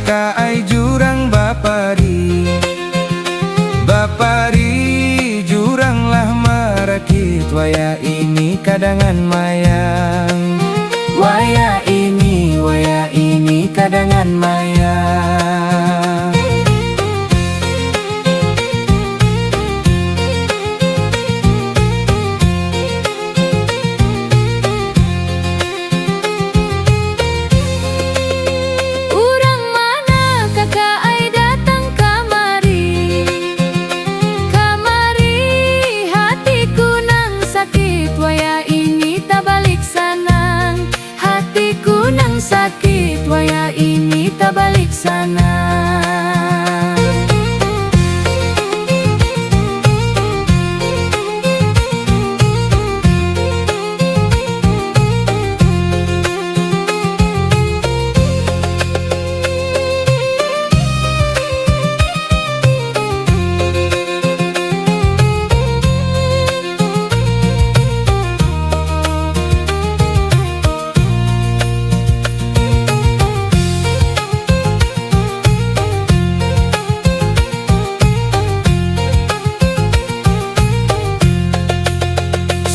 kakak ai jurang bapari. Bapari juranglah merakit, waya ini kadangan mayang. Waya ini kadangan mayang. Urang mana kakak ai datang kamari. Kamari hatiku nang sakit, waya ini tak balik sanang. Hatiku nang sakit, waya ini tak balik sanang.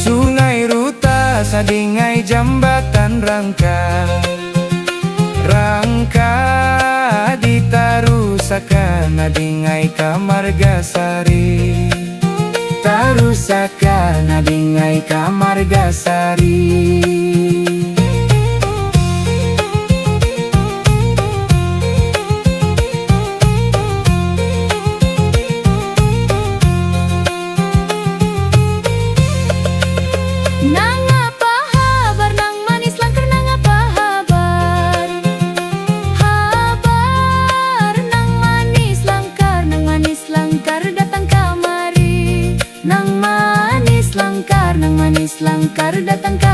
Sungai Ruta sadingai jambatan rangka. Rangka ditarusakan adingai Kamargasari. Tarusakan adingai Kamargasari. Nang apa habar, nang manis langkar, nang apa habar? Habar nang manis langkar datang kamari. Nang manis langkar datang kamari.